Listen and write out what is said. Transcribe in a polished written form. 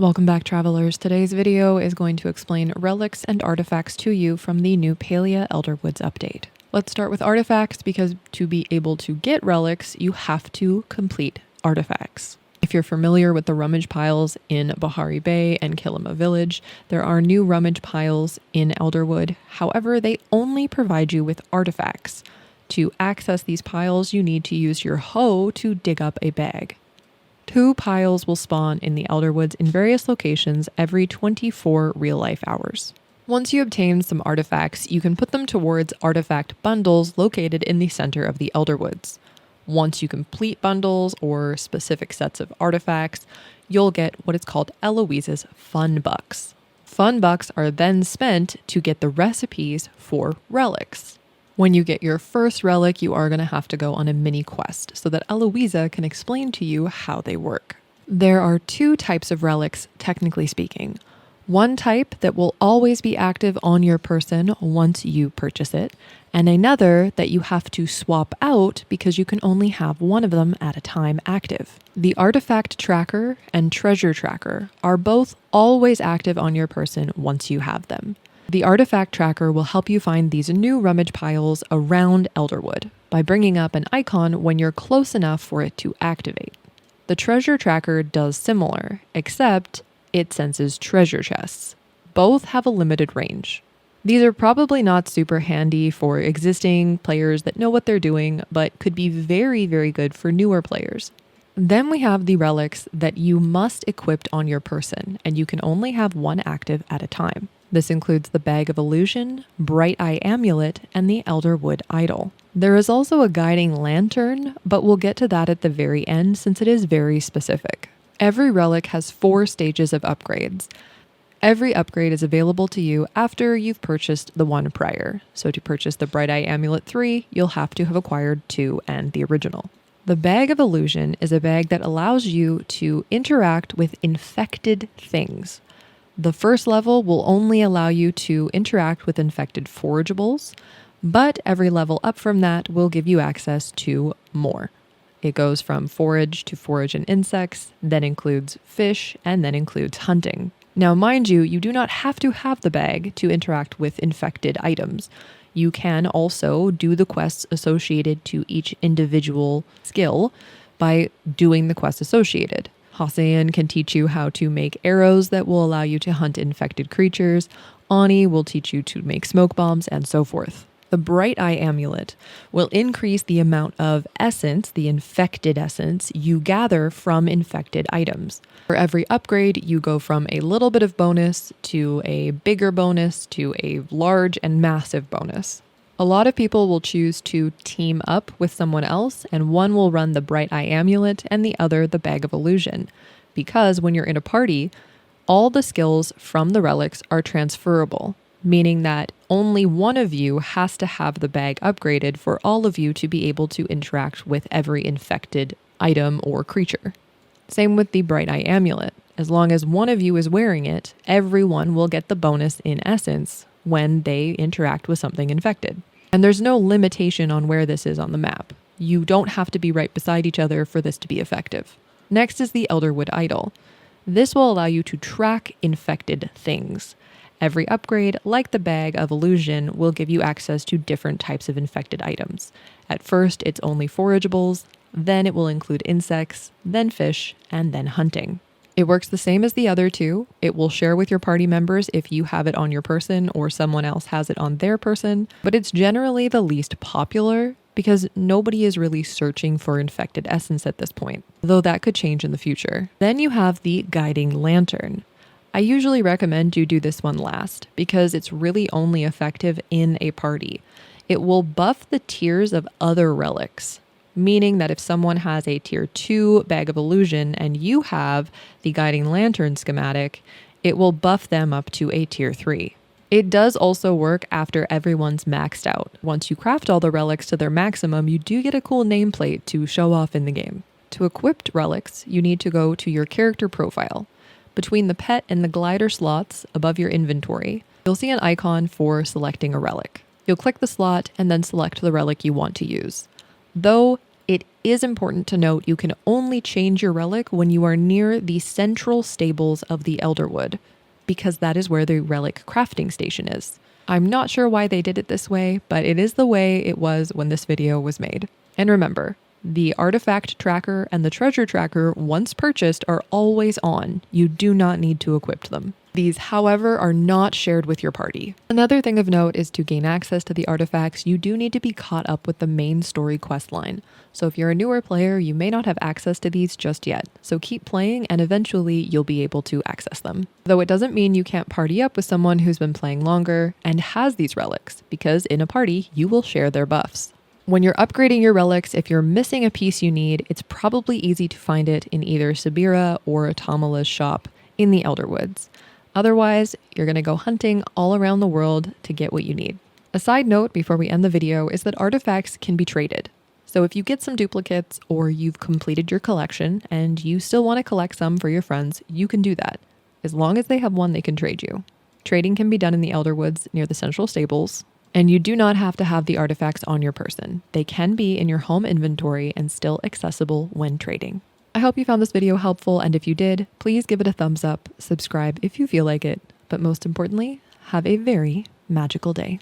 Welcome back, travelers. Today's video is going to explain relics and artifacts to you from the new Palia Elderwoods update. Let's start with artifacts because to be able to get relics, you have to complete artifacts. If you're familiar with the rummage piles in Bahari Bay and Kilima Village, there are new rummage piles in Elderwood. However, they only provide you with artifacts. To access these piles, you need to use your hoe to dig up a bag. 2 piles will spawn in the Elderwoods in various locations every 24 real-life hours. Once you obtain some artifacts, you can put them towards artifact bundles located in the center of the Elderwoods. Once you complete bundles or specific sets of artifacts, you'll get what is called Eloise's Fun Bucks. Fun Bucks are then spent to get the recipes for relics. When you get your first relic, you are going to have to go on a mini quest so that Eloisa can explain to you how they work. There are 2 types of relics, technically speaking. One type that will always be active on your person once you purchase it, and another that you have to swap out because you can only have one of them at a time active. The Artifact Tracker and Treasure Tracker are both always active on your person once you have them. The Artifact Tracker will help you find these new rummage piles around Elderwood by bringing up an icon when you're close enough for it to activate. The Treasure Tracker does similar, except it senses treasure chests. Both have a limited range. These are probably not super handy for existing players that know what they're doing, but could be very, very good for newer players. Then we have the relics that you must equip on your person, and you can only have one active at a time. This includes the Bag of Illusion, Brighteye Amulet, and the Elderwood Idol. There is also a guiding lantern, but we'll get to that at the very end since it is very specific. Every relic has 4 stages of upgrades. Every upgrade is available to you after you've purchased the one prior. So to purchase the Brighteye Amulet 3, you'll have to have acquired 2 and the original. The Bag of Illusion is a bag that allows you to interact with infected things. The first level will only allow you to interact with infected forageables, but every level up from that will give you access to more. It goes from forage to forage and insects, then includes fish, and then includes hunting. Now, mind you, you do not have to have the bag to interact with infected items. You can also do the quests associated to each individual skill by doing the quests associated. Hossein can teach you how to make arrows that will allow you to hunt infected creatures. Ani will teach you to make smoke bombs, and so forth. The Brighteye Amulet will increase the amount of essence, the infected essence, you gather from infected items. For every upgrade, you go from a little bit of bonus to a bigger bonus to a large and massive bonus. A lot of people will choose to team up with someone else, and one will run the Brighteye Amulet and the other the Bag of Illusion, because when you're in a party, all the skills from the relics are transferable, meaning that only one of you has to have the bag upgraded for all of you to be able to interact with every infected item or creature. Same with the Brighteye Amulet. As long as one of you is wearing it, everyone will get the bonus in essence when they interact with something infected. And there's no limitation on where this is on the map. You don't have to be right beside each other for this to be effective. Next is the Elderwood Idol. This will allow you to track infected things. Every upgrade, like the Bag of Illusion, will give you access to different types of infected items. At first, it's only forageables, then it will include insects, then fish, and then hunting. It works the same as the other 2. It will share with your party members if you have it on your person or someone else has it on their person, but it's generally the least popular because nobody is really searching for infected essence at this point, though that could change in the future. Then you have the Guiding Lantern. I usually recommend you do this one last because it's really only effective in a party. It will buff the tiers of other relics, meaning that if someone has a tier 2 Bag of Illusion and you have the Guiding Lantern schematic, it will buff them up to a tier 3. It does also work after everyone's maxed out. Once you craft all the relics to their maximum, you do get a cool nameplate to show off in the game. To equip relics, you need to go to your character profile. Between the pet and the glider slots above your inventory, you'll see an icon for selecting a relic. You'll click the slot and then select the relic you want to use. Though it is important to note you can only change your relic when you are near the central stables of the Elderwood, because that is where the relic crafting station is. I'm not sure why they did it this way, but it is the way it was when this video was made. And remember, the artifact tracker and the treasure tracker, once purchased, are always on. You do not need to equip them. These, however, are not shared with your party. Another thing of note is to gain access to the artifacts, you do need to be caught up with the main story quest line. So if you're a newer player, you may not have access to these just yet. So keep playing and eventually you'll be able to access them. Though it doesn't mean you can't party up with someone who's been playing longer and has these relics, because in a party, you will share their buffs. When you're upgrading your relics, if you're missing a piece you need, it's probably easy to find it in either Sabira or Tamala's shop in the Elderwoods. Otherwise, you're going to go hunting all around the world to get what you need. A side note before we end the video is that artifacts can be traded. So if you get some duplicates or you've completed your collection and you still want to collect some for your friends, you can do that. As long as they have one, they can trade you. Trading can be done in the Elderwoods near the central stables, and you do not have to have the artifacts on your person. They can be in your home inventory and still accessible when trading. I hope you found this video helpful, and if you did, please give it a thumbs up, subscribe if you feel like it, but most importantly, have a very magical day.